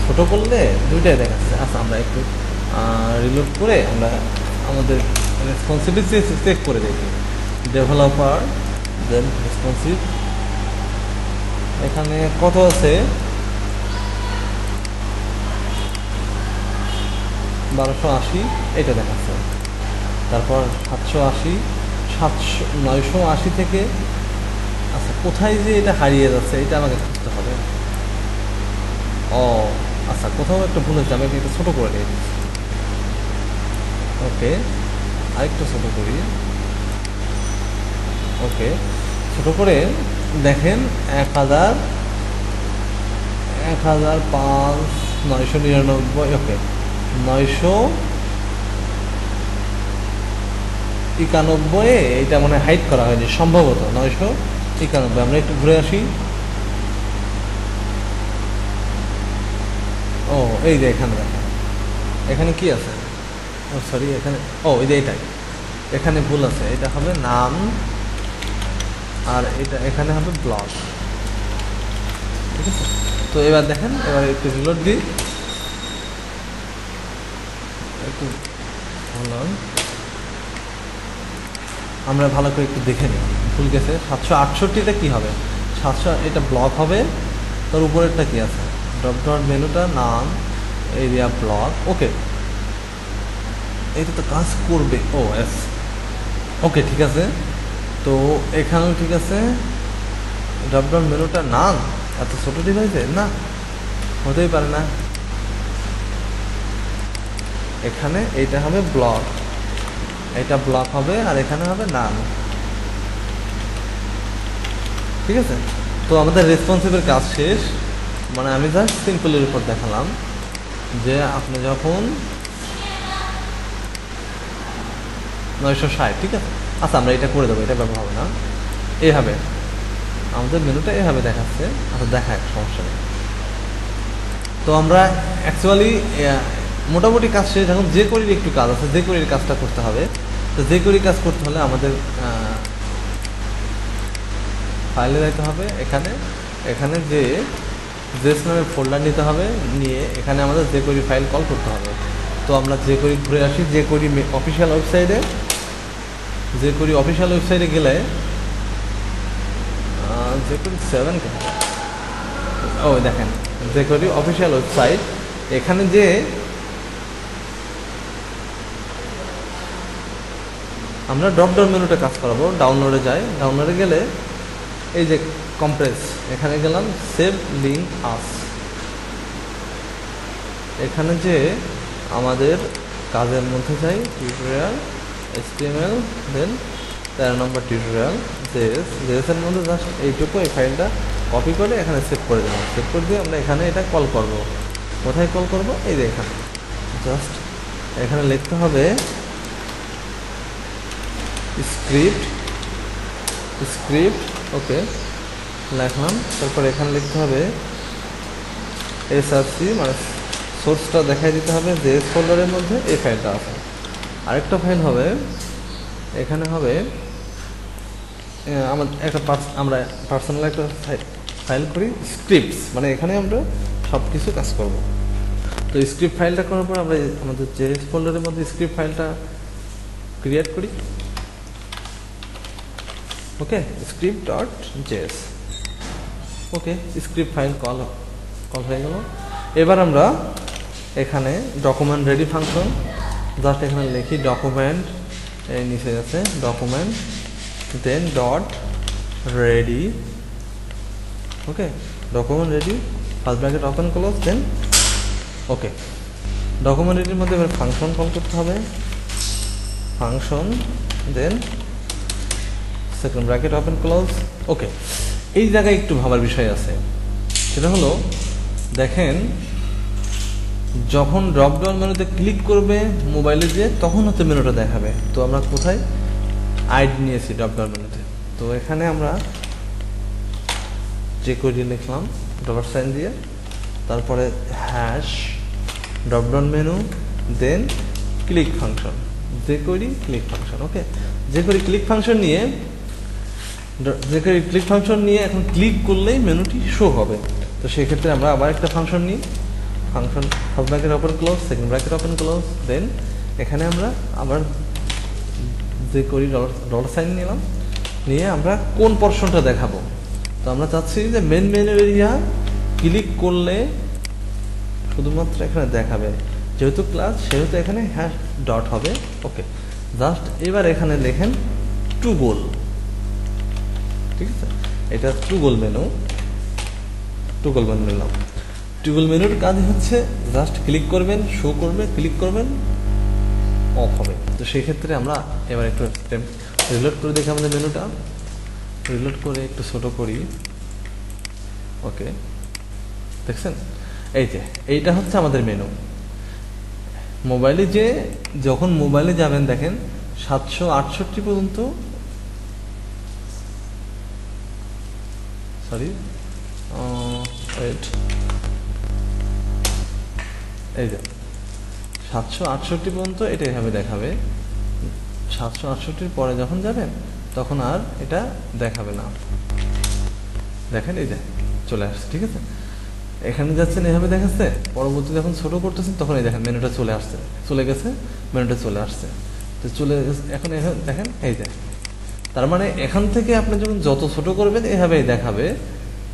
ছোট করলে দুইটাই দেখাচ্ছে। আচ্ছা, আমরা একটু রিলোড করে আমরা আমাদের রেসপন্সিবিলিটি চেক করে দেখি। ডেভেলপার দেন রেসপন্সিভ, এখানে কত আছে 1280, এটা দেখাচ্ছে। তারপর 780, 980 থেকে, আচ্ছা কোথায় যে এটা হারিয়ে যাচ্ছে এটা আমাকে খুঁজতে হবে। ও আচ্ছা, কোথাও একটা ভুল হচ্ছে, আমি এটা ছোটো করে নিই। ওকে, আরেকটু ছোটো করি। ওকে, ছোটো করে দেখেন 1005, 999, ওকে 991, এইটা মনে হয় হাইড করা হয়নি সম্ভবত 991। আমরা একটু ঘুরে আসি। ও এই যে এখানে দেখেন, এখানে কি আছে, ও সরি এখানে, ও এই যে এটাই, এখানে ভুল আছে, এটা হবে নাম আর এটা এখানে হবে ব্লক। ঠিক আছে, তো এবার দেখেন, এবার একটু রিলোড দিই, একটু আমরা ভালো করে একটু দেখে নিই। ভুল গেছে 768তে কি হবে, 700, এটা ব্লক হবে। তার উপরেরটা কি আছে, ড্রপডাউন মেনুটা নাম এরিয়া ব্লক। ওকে, এটা তো কাজ করবে। ও এস, ওকে ঠিক আছে। তো এখানেও ঠিক আছে, ড্রপডাউন মেনুটা নাম, এত ছোটো ডিভাইসে না, হতেই পারে না। এখানে এইটা হবে ব্লক, এটা ব্লক হবে আর এখানে হবে নাম। ঠিক আছে, তো আমাদের রেসপন্সিভের কাজ শেষ। মানে আমি জাস্ট সিম্পলের উপর দেখালাম যে আপনি যখন 960, ঠিক আছে। আচ্ছা, আমরা এটা করে দেবো, এটা ব্যবহার হবে না। এইভাবে আমাদের মেনুটা এভাবে দেখাচ্ছে। আচ্ছা দেখায়, সমস্যা নেই। তো আমরা অ্যাকচুয়ালি মোটামুটি কাজ শেষ। এখন যে করির একটু কাজ আছে, যে করির কাজটা করতে হবে। তো যে করি কাজ করতে হলে আমাদের ফাইলে যেতে হবে। এখানে যে জেস নামের ফোল্ডার নিতে হবে, নিয়ে এখানে আমাদের যে করি ফাইল কল করতে হবে। তো আমরা যে করি ঘুরে আসি, যে করি অফিসিয়াল ওয়েবসাইটে। যে করি অফিসিয়াল ওয়েবসাইটে গেলে যে করি 7, ও দেখেন যে করি অফিসিয়াল ওয়েবসাইট। এখানে যে আমরা ড্রপডাউন মেনুটা কাজ করাবো, ডাউনলোডে যাই। ডাউনলোডে গেলে এই যে কম্প্রেস, এখানে গেলাম সেভ লিঙ্ক আস। এখানে যে আমাদের কাজের মধ্যে যাই, টিউটোরিয়াল HTML, দেন 13 নম্বর টিউটোরিয়াল জেএসের মধ্যে জাস্ট এইটুকু, এই ফাইলটা কপি করে এখানে সেভ করে দিলাম। সেভ করে দিয়ে আমরা এখানে এটা কল করব। কোথায় কল করব, এই যে এখানে জাস্ট এখানে লিখতে হবে স্ক্রিপ্ট। ওকে লিখলাম। তারপর এখানে লিখতে হবে src, মানে সোর্সটা দেখাই দিতে হবে জেএস ফোল্ডারের মধ্যে এই ফাইলটা আছে। আরেকটা ফাইল হবে, এখানে হবে আমরা পার্সোনাল একটা ফাইল করি স্ক্রিপ্টস, মানে এখানে আমরা সব কিছু কাজ করব। তো স্ক্রিপ্ট ফাইলটা করার পর আমরা আমাদের জেএস ফোল্ডারের মধ্যে স্ক্রিপ্ট ফাইলটা ক্রিয়েট করি। ওকে, script.js। ওকে, স্ক্রিপ্ট ফাইল কল হয়ে গেল। এবার আমরা এখানে ডকুমেন্ট রেডি ফাংশন জাস্ট এখানে লিখি ডকুমেন্ট, এই নিচে আছে document, then dot ready. Okay, document ready, first bracket open close, then okay. Document রেডির মধ্যে এবার ফাংশন কল করতে হবে, function, then second bracket open close, okay. এই জায়গায় একটু ভাবার বিষয় আছে, সেটা হলো দেখেন যখন ড্রপডাউন মেনুতে ক্লিক করবে মোবাইলে যে, তখন হচ্ছে মেনুটা দেখাবে। তো আমরা কোথায় আইডি নিয়েছি ড্রপডাউন মেনুতে, তো এখানে আমরা যে কোডটি লিখলাম ডলার সাইন দিয়ে, তারপরে হ্যাশ ড্রপডাউন মেনু, দেন ক্লিক ফাংশন, যে কোডি ক্লিক ফাংশন। ওকে, যে কোডি ক্লিক ফাংশন নিয়ে এখন ক্লিক করলেই মেনুটি শো হবে। তো সেক্ষেত্রে আমরা আবার একটা ফাংশন নিই, function first bracket open close, second bracket open close, then এখানে আমরা আবার যে করি ডলার সাইন নিলাম, নিয়ে আমরা কোন পোরশনটা দেখাবো। তো আমরা চাচ্ছি যে মেন মেনু এরিয়া ক্লিক করলে শুধুমাত্র এখানে দেখাবে, যেহেতু ক্লাস সেহেতু এখানে হ্যাশ ডট হবে। ওকে, জাস্ট এবার এখানে লেখেন টুগল, ঠিক আছে, এটা টুগল মেনু নিলাম। টুগল মেনুর কাজ হচ্ছে জাস্ট ক্লিক করবেন, শো করবে, ক্লিক করবেন, অফ হবে। তো সেক্ষেত্রে আমরা এবার একটু রিলোড করে দেখি আমাদের মেনুটা, রিলোড করে একটু ছোট করি। ওকে, দেখছেন, এই যে এইটা হচ্ছে আমাদের মেনু। মোবাইলে যখন মোবাইলে যাবেন দেখেন 768 পর্যন্ত, সরি ওয়েট, এই যে 768 পর্যন্ত এটা এভাবে দেখাবে। 768 পরে যখন যাবেন তখন আর এটা দেখাবে না। দেখেন এই যে চলে আসছে, ঠিক আছে। এখানে যাচ্ছেন এভাবে দেখাচ্ছে, পরবর্তী যখন ছোট করতেছেন তখন এই দেখেন মেনুটা চলে গেছে, মেনুটা চলে আসছে। তো চলে এখন দেখেন এই যে, তার মানে এখান থেকে আপনি যখন যত ছোট করবেন এভাবেই দেখাবে।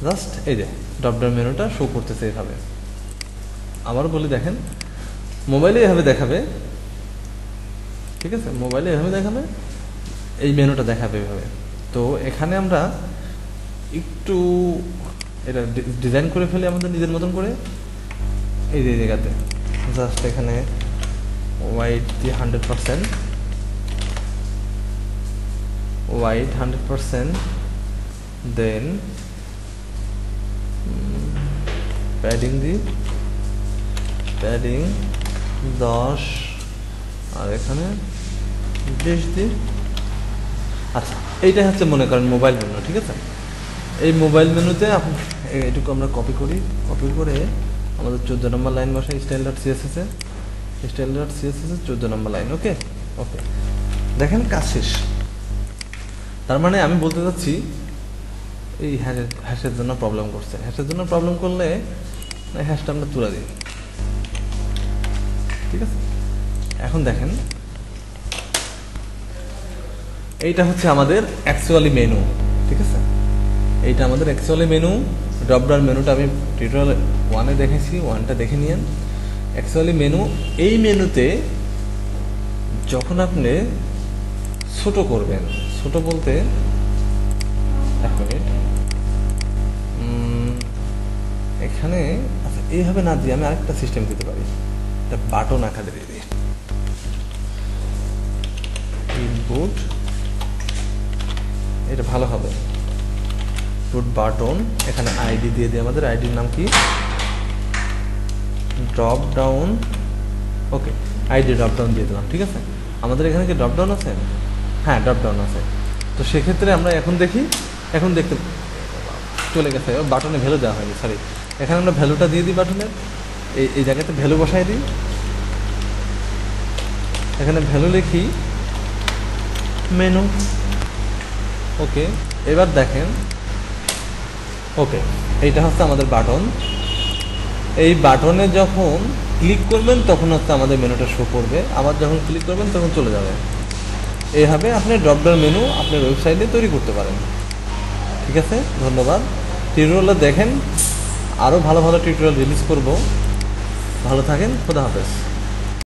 জাস্ট এই যে ড্রপডাউন মেনুটা শো করতেছে এভাবে। আবার বলি, দেখেন মোবাইলে এভাবে দেখাবে, ঠিক আছে, মোবাইলে এভাবে দেখাবে, এই মেনুটা দেখাবে এভাবে। তো এখানে আমরা একটু এটা ডিজাইন করে ফেলি আমাদের নিজের মতন করে। এই যে জায়গাতে জাস্ট এখানে হোয়াইট দিয়ে 100%, হোয়াইট 100%, দেন প্যাডিং দিই, প্যাডিং 10, আর এখানে 20 দিই। আচ্ছা, এইটা হচ্ছে মনে করেন মোবাইল মেনু, ঠিক আছে। এই মোবাইল মেনুতে এটুকু আমরা কপি করে আমাদের 14 নম্বর লাইন বসাই, স্টাইল.css এ 14 নম্বর লাইন। ওকে, দেখেন কাজ শেষ। তার মানে আমি বলতে চাচ্ছি এই হ্যাশের জন্য প্রবলেম করছে। হ্যাশের জন্য প্রবলেম করলে হ্যাশটা আমরা তুলে দিই, ঠিক আছে। এখন দেখেন এইটা হচ্ছে আমাদের অ্যাকচুয়ালি মেনু, ঠিক আছে। এইটা আমাদের অ্যাকচুয়ালি মেনু। ড্রপডাউন মেনুটা আমি টিউটোরিয়াল 1-এ দেখেছি, 1টা দেখে নিয়েন। অ্যাকচুয়ালি মেনু, এই মেনুতে যখন আপনি ছোট করবেন, ছোট বলতে এক মিনিট, এখানে আচ্ছা এইভাবে না দিয়ে আমি আরেকটা সিস্টেম দিতে পারি, একটা বাটন আকারে দিয়ে দিই, ইনপুট, এটা ভালো হবে, ইনপুট বাটন। এখানে আইডি দিয়ে দিই, আমাদের আইডির নাম কি, ড্রপ ডাউন। ওকে, আইডি ড্রপ ডাউন দিয়ে দিলাম, ঠিক আছে। আমাদের এখানে কি ড্রপ ডাউন আছে? হ্যাঁ, ড্রপ ডাউন আছে। তো সেক্ষেত্রে আমরা এখন দেখি, এখন দেখতে চলে গেছে, বাটনে ভ্যালু দেওয়া হয়নি, সরি। এখানে আমরা ভ্যালুটা দিয়ে দিই বাটনের, এই জায়গাতে ভ্যালু বসাই দিই। এখানে ভ্যালু লিখি মেনু। ওকে, এবার দেখেন, ওকে, এইটা হচ্ছে আমাদের বাটন। এই বাটনে যখন ক্লিক করবেন তখন হচ্ছে আমাদের মেনুটা শো করবে, আবার যখন ক্লিক করবেন তখন চলে যাবে। এইভাবে আপনি ড্রপডাউন মেনু আপনার ওয়েবসাইটে তৈরি করতে পারেন, ঠিক আছে। ধন্যবাদ। টিউটোরিয়ালটা দেখেন, আরও ভালো ভালো টিউটোরিয়াল রিলিজ করব। ভালো থাকেন, খোদা হাফেজ।